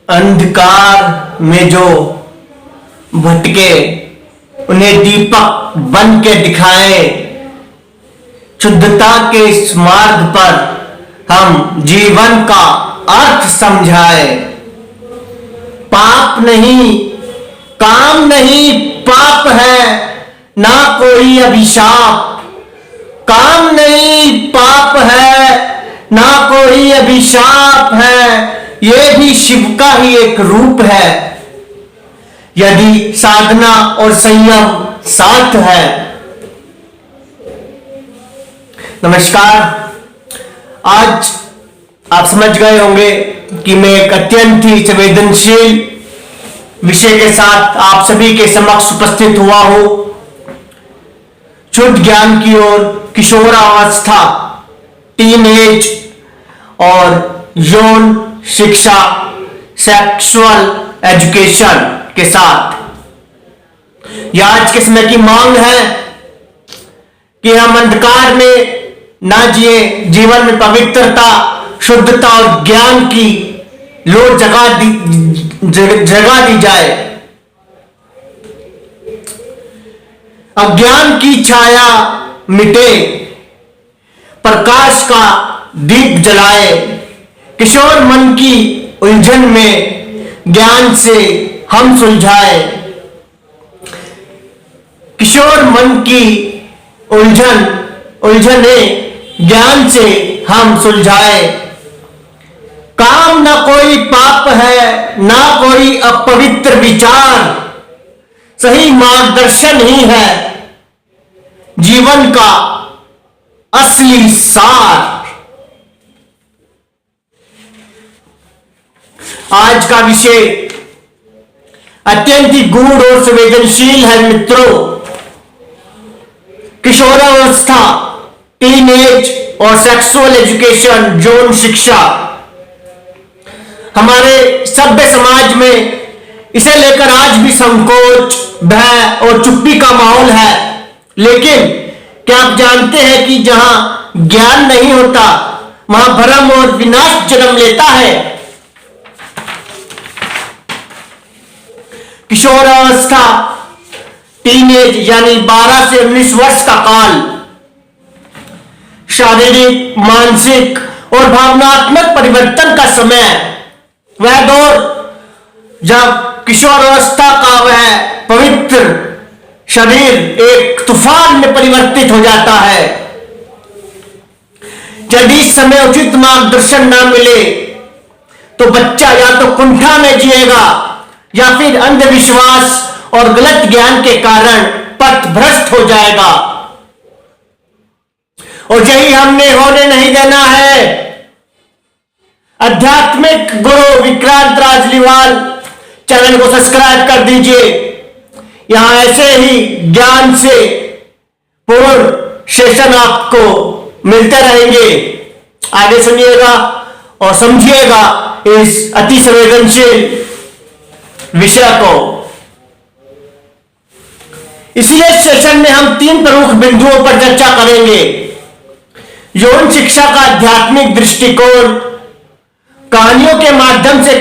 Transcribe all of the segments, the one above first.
अंधकार में जो भटके उन्हें दीपक बन के दिखाए। शुद्धता के इस मार्ग पर हम जीवन का अर्थ समझाए। पाप नहीं, काम नहीं, पाप है ना कोई अभिशाप। काम नहीं, पाप है ना कोई अभिशाप है, ये भी शिव का ही एक रूप है यदि साधना और संयम साथ है। नमस्कार। आज आप समझ गए होंगे कि मैं एक अत्यंत ही संवेदनशील विषय के साथ आप सभी के समक्ष उपस्थित हुआ हूं। शुद्ध ज्ञान की ओर, किशोरावस्था, टीन एज और यौन शिक्षा, सेक्सुअल एजुकेशन के साथ यह आज के समय की मांग है कि हम अंधकार में ना जिए, जीवन में पवित्रता, शुद्धता और ज्ञान की लो जगह दी जाए। अज्ञान की छाया मिटे, प्रकाश का दीप जलाए। किशोर मन की उलझन में ज्ञान से हम सुलझाए। किशोर मन की उलझने ज्ञान से हम सुलझाए। काम ना कोई पाप है, ना कोई अपवित्र विचार, सही मार्गदर्शन ही है जीवन का असली सार। आज का विषय अत्यंत ही गूढ़ और संवेदनशील है मित्रों। किशोरावस्था, टीन एज और सेक्सुअल एजुकेशन, यौन शिक्षा। हमारे सभ्य समाज में इसे लेकर आज भी संकोच, भय और चुप्पी का माहौल है। लेकिन क्या आप जानते हैं कि जहां ज्ञान नहीं होता वहां भ्रम और विनाश जन्म लेता है। किशोरावस्था, टीनेज यानी 12 से 19 वर्ष का काल शारीरिक, मानसिक और भावनात्मक परिवर्तन का समय। वह दौर जब किशोरावस्था का वह पवित्र शरीर एक तूफान में परिवर्तित हो जाता है। यदि इस समय उचित मार्गदर्शन ना मिले तो बच्चा या तो कुंठा में जिएगा या फिर अंधविश्वास और गलत ज्ञान के कारण पथभ्रष्ट हो जाएगा। और यही हमने होने नहीं देना है। आध्यात्मिक गुरु विक्रांत राजलीवाल चैनल को सब्सक्राइब कर दीजिए। यहां ऐसे ही ज्ञान से पूर्ण सेशन आपको मिलते रहेंगे। आगे सुनिएगा और समझिएगा इस अति संवेदनशील विषय को। इसलिए इस सेशन में हम 3 प्रमुख बिंदुओं पर चर्चा करेंगे। यौन शिक्षा का आध्यात्मिक दृष्टिकोण, कहानियों के माध्यम से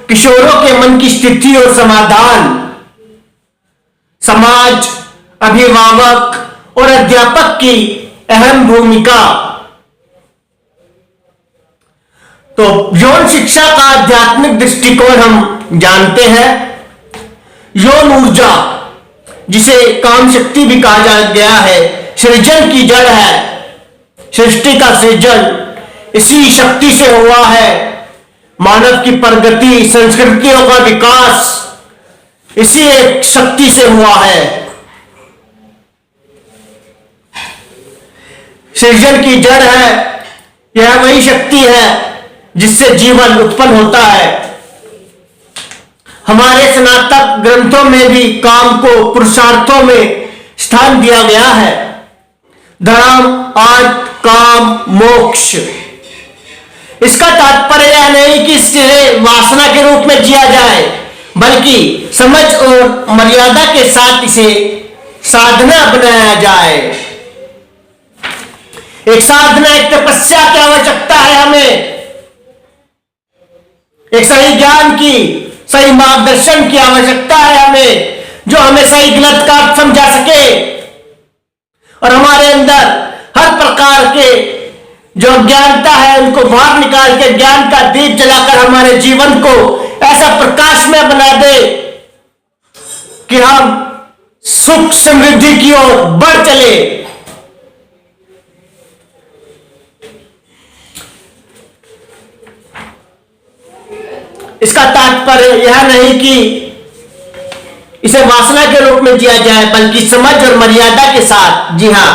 किशोरों के मन की स्थिति और समाधान, समाज, अभिभावक और अध्यापक की अहम भूमिका। तो यौन शिक्षा का आध्यात्मिक दृष्टिकोण हम जानते हैं। यौन ऊर्जा, जिसे काम शक्ति भी कहा गया है, सृजन की जड़ है। सृष्टि का सृजन इसी शक्ति से हुआ है। मानव की प्रगति, संस्कृतियों का विकास इसी एक शक्ति से हुआ है। सृजन की जड़ है, यह वही शक्ति है जिससे जीवन उत्पन्न होता है। हमारे सनातन ग्रंथों में भी काम को पुरुषार्थों में स्थान दिया गया है। धर्म, अर्थ, काम, मोक्ष। इसका तात्पर्य यह नहीं कि इसे वासना के रूप में जिया जाए, बल्कि समझ और मर्यादा के साथ इसे साधना बनाया जाए। एक साधना, एक तपस्या की आवश्यकता है हमें। एक सही ज्ञान की, सही मार्गदर्शन की आवश्यकता है हमें, जो हमें सही गलत का अर्थ समझा सके और हमारे अंदर हर प्रकार के जो अज्ञानता है उनको बाहर निकाल के ज्ञान का दीप जलाकर हमारे जीवन को ऐसा प्रकाशमय बना दे कि हम सुख समृद्धि की ओर बढ़ चले। इसका तात्पर्य यह नहीं कि इसे वासना के रूप में जिया जाए, बल्कि समझ और मर्यादा के साथ, जी हां,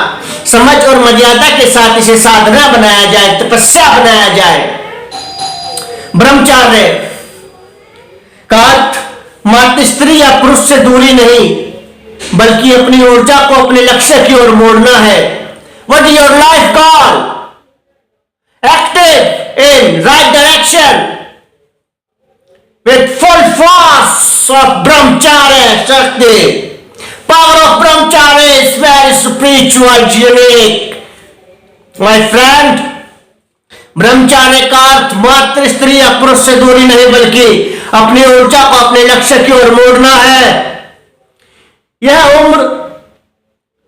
समझ और मर्यादा के साथ इसे साधना बनाया जाए, तपस्या बनाया जाए। ब्रह्मचार्य का अर्थ मात्र स्त्री या पुरुष से दूरी नहीं, बल्कि अपनी ऊर्जा को अपने लक्ष्य की ओर मोड़ना है। What is your life call? Active in right direction with full force of brahmacharya shakti. Power of brahmacharya is very spiritual, unique. My friend, ब्रह्मचार्य का अर्थ मात्र स्त्री या पुरुष से दूरी नहीं, बल्कि अपनी ऊर्जा को अपने लक्ष्य की ओर मोड़ना है। यह उम्र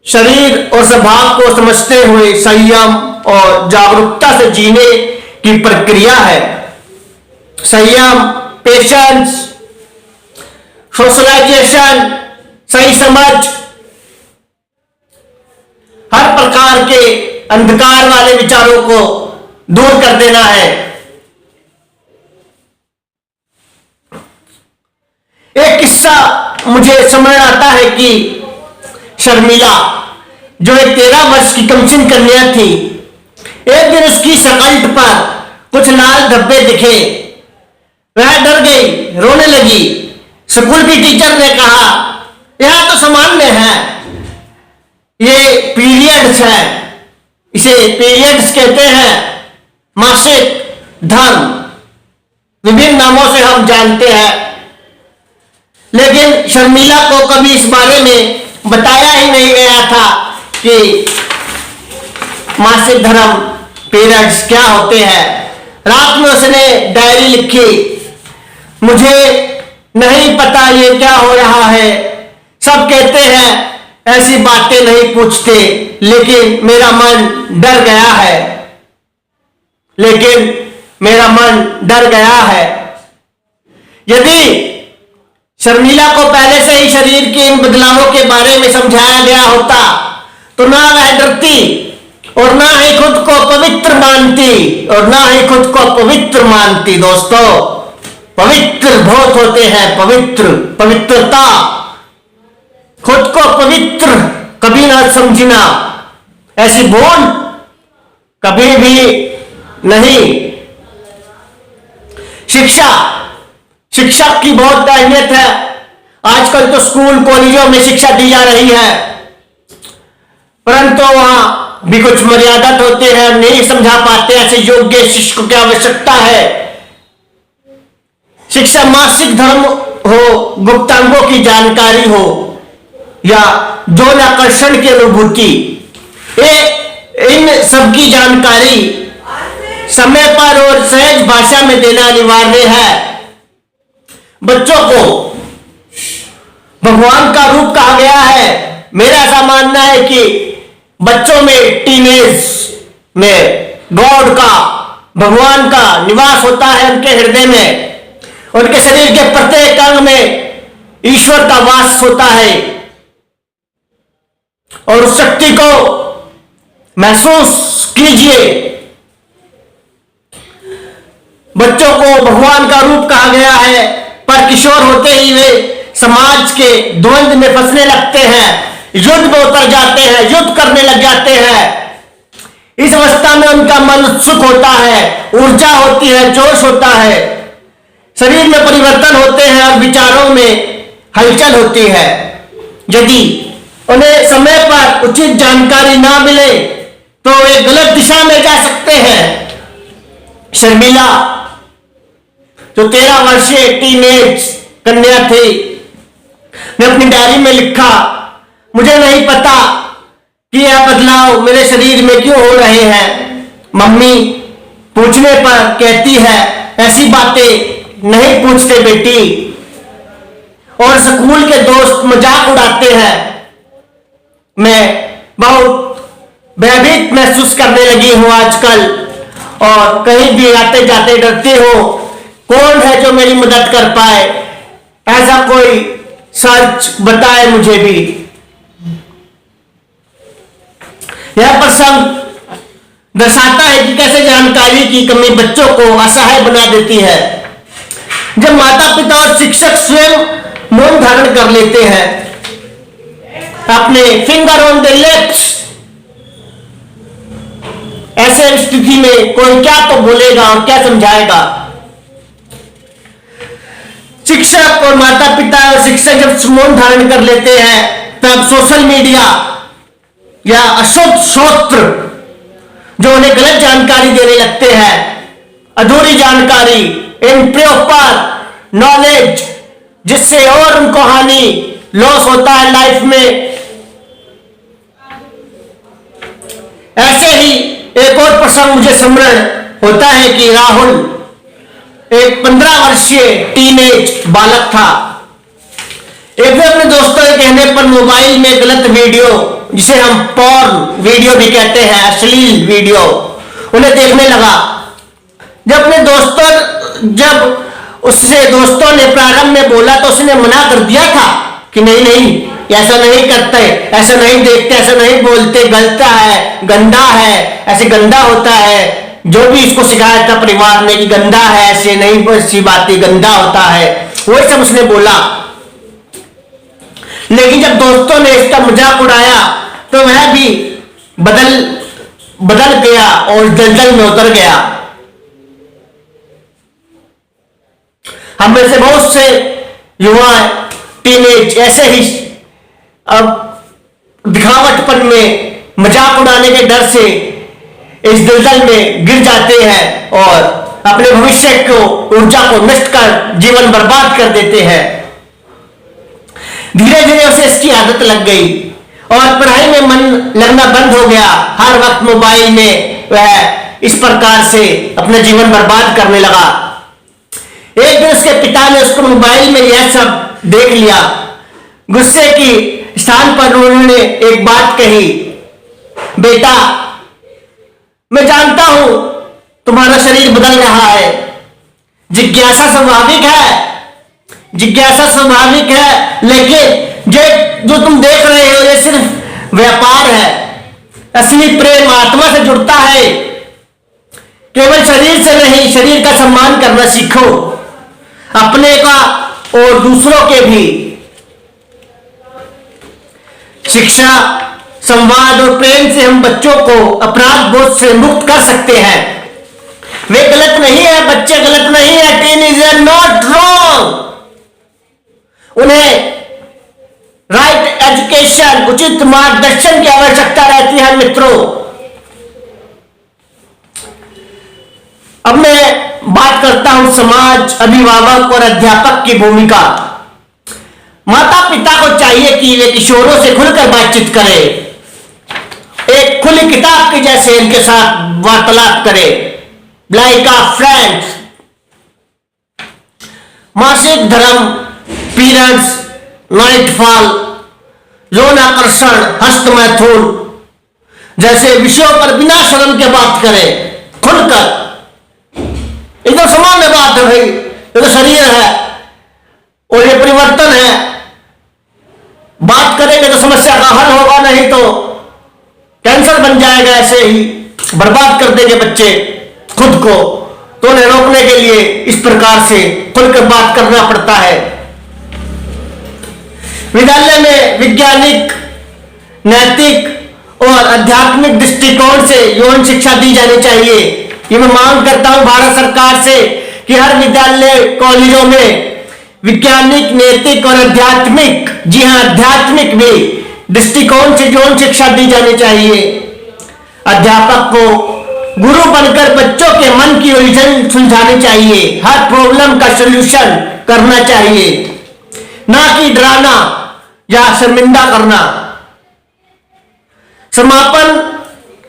शरीर और स्वभाव को समझते हुए संयम और जागरूकता से जीने की प्रक्रिया है। संयम, पेशेंस, सोशलाइजेशन, सही समझ, हर प्रकार के अंधकार वाले विचारों को दूर कर देना है। एक किस्सा मुझे समझ आता है कि शर्मिला, जो एक 13 वर्ष की कमसिन कन्या थी, एक दिन उसकी शकल पर कुछ लाल धब्बे दिखे। वह डर गई, रोने लगी। स्कूल की टीचर ने कहा, यह तो सामान्य है, ये पीरियड्स है, इसे पीरियड्स कहते हैं, मासिक धर्म, विभिन्न नामों से हम जानते हैं। लेकिन शर्मिला को कभी इस बारे में बताया ही नहीं गया था कि मासिक धर्म, पीरियड्स क्या होते हैं। रात में उसने डायरी लिखी, मुझे नहीं पता ये क्या हो रहा है, सब कहते हैं ऐसी बातें नहीं पूछते, लेकिन मेरा मन डर गया है, लेकिन मेरा मन डर गया है। यदि शर्मिला को पहले से ही शरीर के इन बदलावों के बारे में समझाया गया होता तो ना वह डरती और ना ही खुद को पवित्र मानती, और ना ही खुद को पवित्र मानती। दोस्तों, पवित्र बहुत होते हैं, पवित्रता, खुद को पवित्र कभी ना समझना, ऐसी भूल कभी भी नहीं। शिक्षा की बहुत अहमियत है। आजकल तो स्कूल कॉलेजों में शिक्षा दी जा रही है, परंतु वहां भी कुछ मर्यादा होते हैं, नहीं समझा पाते। ऐसे योग्य शिक्षकों की आवश्यकता है। शिक्षा मासिक धर्म हो, गुप्तांगों की जानकारी हो, या यौन आकर्षण की अनुभूति, इन सबकी जानकारी समय पर और सहज भाषा में देना अनिवार्य है। बच्चों को भगवान का रूप कहा गया है। मेरा ऐसा मानना है कि बच्चों में, टीनेज में गॉड का, भगवान का निवास होता है उनके हृदय में। उनके शरीर के प्रत्येक अंग में ईश्वर का वास होता है, और उस शक्ति को महसूस कीजिए। बच्चों को भगवान का रूप कहा गया है, पर किशोर होते ही वे समाज के द्वंद्व में फंसने लगते हैं, युद्ध में उतर जाते हैं, युद्ध करने लग जाते हैं। इस अवस्था में उनका मन उत्सुक होता है, ऊर्जा होती है, जोश होता है, शरीर में परिवर्तन होते हैं और विचारों में हलचल होती है। यदि उन्हें समय पर उचित जानकारी ना मिले तो वे गलत दिशा में जा सकते हैं। शर्मिला, जो 13 वर्षीय टीनेज कन्या थी, ने अपनी डायरी में लिखा, मुझे नहीं पता कि यह बदलाव मेरे शरीर में क्यों हो रहे हैं। मम्मी पूछने पर कहती है ऐसी बातें नहीं पूछते बेटी, और स्कूल के दोस्त मजाक उड़ाते हैं। मैं बहुत भयभीत महसूस करने लगी हूं आजकल, और कहीं भी आते जाते डरती हूं कौन है जो मेरी मदद कर पाए। ऐसा कोई सर्च बताए मुझे भी। यह प्रसंग दर्शाता है कि कैसे जानकारी की कमी बच्चों को असहाय बना देती है। जब माता पिता और शिक्षक स्वयं मौन धारण कर लेते हैं, अपने फिंगर ऑन द लिप्स, ऐसे स्थिति में कोई क्या तो बोलेगा और क्या समझाएगा। शिक्षक और माता पिता और शिक्षक जब मौन धारण कर लेते हैं, तब सोशल मीडिया या अशुद्ध स्रोत जो उन्हें गलत जानकारी देने लगते हैं, अधूरी जानकारी, इम्प्रॉपर नॉलेज, जिससे और उनको हानि लॉस होता है लाइफ में। ऐसे ही एक और प्रसंग मुझे स्मरण होता है कि राहुल एक 15 वर्षीय टीनेज बालक था। एक दिन अपने दोस्तों के कहने पर मोबाइल में गलत वीडियो, जिसे हम पॉर्न वीडियो भी कहते हैं, अश्लील वीडियो, उन्हें देखने लगा। जब उससे दोस्तों ने प्रारंभ में बोला तो उसने मना कर दिया था कि नहीं, ऐसा नहीं करते, ऐसा नहीं देखते, ऐसा नहीं बोलते, गलत है, गंदा है, ऐसे गंदा होता है। जो भी इसको सिखाया था परिवार ने कि गंदा है, ऐसे नहीं, ऐसी बातें, गंदा होता है, वही सब उसने बोला। लेकिन जब दोस्तों ने इसका मजाक उड़ाया तो वह भी बदल गया और दलदल में उतर गया। हम में से बहुत से युवा टीनेज ऐसे ही अब दिखावटपन में, मजाक उड़ाने के डर से इस दलदल में गिर जाते हैं और अपने भविष्य को, ऊर्जा को नष्ट कर जीवन बर्बाद कर देते हैं। धीरे धीरे उसे इसकी आदत लग गई और पढ़ाई में मन लगना बंद हो गया। हर वक्त मोबाइल में वह इस प्रकार से अपना जीवन बर्बाद करने लगा। एक दिन उसके पिता ने उसको मोबाइल में यह सब देख लिया। गुस्से की स्थान पर उन्होंने एक बात कही, बेटा, मैं जानता हूं तुम्हारा शरीर बदल रहा है, जिज्ञासा स्वाभाविक है, लेकिन जो तुम देख रहे हो ये सिर्फ व्यापार है। असली प्रेम आत्मा से जुड़ता है। केवल शरीर से नहीं, शरीर का सम्मान करना सीखो, अपने का और दूसरों के भी। शिक्षा, संवाद और प्रेम से हम बच्चों को अपराध बोध से मुक्त कर सकते हैं। वे गलत नहीं है, बच्चे गलत नहीं है, टीनेजर नॉट रॉन्ग। उन्हें राइट एजुकेशन, उचित मार्गदर्शन की आवश्यकता रहती है मित्रों। अब मैं बात करता हूं समाज, अभिभावक और अध्यापक की भूमिका। माता पिता को चाहिए कि वे किशोरों से खुलकर बातचीत करें, एक खुली किताब के जैसे इनके साथ वार्तालाप करें, लाइक अ फ्रेंड्स। मासिक धर्म, पीरियड्स, नाइटफॉल, यौन आकर्षण, हस्त मैथुन जैसे विषयों पर बिना शर्म के बात करें, खुलकर। ये तो सामान्य बात है भाई, ये तो शरीर है और ये परिवर्तन है। बात करेंगे तो समस्या का हल होगा, नहीं तो कैंसर बन जाएगा। ऐसे ही बर्बाद कर देंगे बच्चे खुद को। तो उन्हें रोकने के लिए इस प्रकार से खुलकर बात करना पड़ता है। विद्यालय में वैज्ञानिक, नैतिक और आध्यात्मिक दृष्टिकोण से यौन शिक्षा दी जानी चाहिए। ये मैं मांग करता हूं भारत सरकार से कि हर विद्यालय, कॉलेजों में वैज्ञानिक, नैतिक और आध्यात्मिक, जी हां आध्यात्मिक भी दृष्टिकोण से यौन शिक्षा दी जानी चाहिए। अध्यापक को गुरु बनकर बच्चों के मन की उलझन सुलझानी चाहिए, हर प्रॉब्लम का सलूशन करना चाहिए, ना कि डराना या शर्मिंदा करना। समापन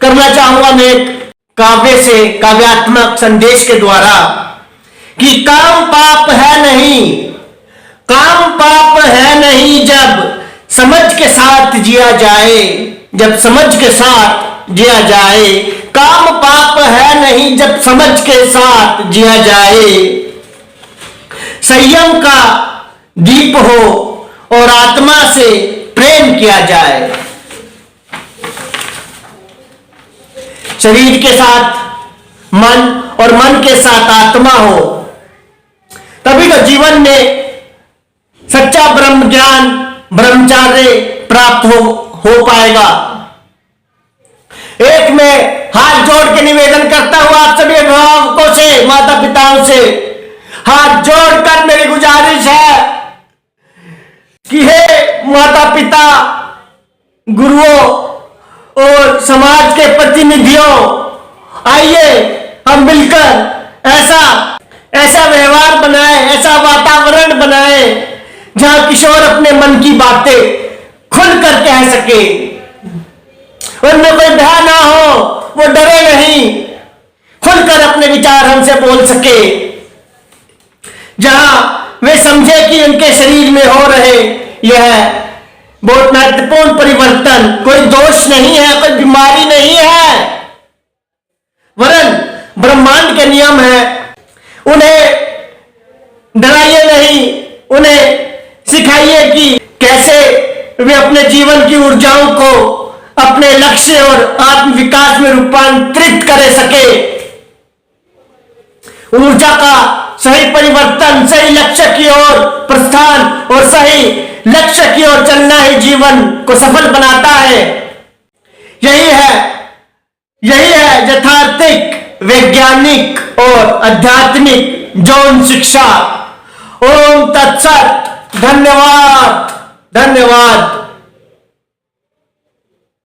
करना चाहूंगा मैं एक काव्य से, काव्यात्मक संदेश के द्वारा कि काम पाप है नहीं, काम पाप है नहीं जब समझ के साथ जिया जाए, जब समझ के साथ जिया जाए। काम पाप है नहीं जब समझ के साथ जिया जाए। संयम का दीप हो और आत्मा से प्रेम किया जाए। शरीर के साथ मन और मन के साथ आत्मा हो, तभी तो जीवन में सच्चा ब्रह्म ज्ञान, ब्रह्मचार्य प्राप्त हो पाएगा। एक में हाथ जोड़ के निवेदन करता हूं आप सभी अभिभावकों से, माता पिताओं से, हाथ जोड़कर मेरी गुजारिश है कि हे माता पिता, गुरुओं और समाज के प्रतिनिधियों, आइए हम मिलकर ऐसा व्यवहार बनाए, ऐसा वातावरण बनाए जहां किशोर अपने मन की बातें खुलकर कह सके, उनमें कोई भय ना हो, वो डरे नहीं, खुलकर अपने विचार हमसे बोल सके, जहां वे समझे कि उनके शरीर में हो रहे यह बहुत महत्वपूर्ण परिवर्तन कोई दोष नहीं है, कोई बीमारी नहीं है, वरन ब्रह्मांड के नियम है। उन्हें डराइए नहीं, उन्हें सिखाइए कि कैसे वे अपने जीवन की ऊर्जाओं को अपने लक्ष्य और आत्म विकास में रूपांतरित कर सके। ऊर्जा का सही परिवर्तन, सही लक्ष्य की ओर प्रस्थान और सही लक्ष्य की ओर चलना ही जीवन को सफल बनाता है। यही है यथार्थिक, वैज्ञानिक और आध्यात्मिक जौन शिक्षा। ओम तत्सत। धन्यवाद, धन्यवाद।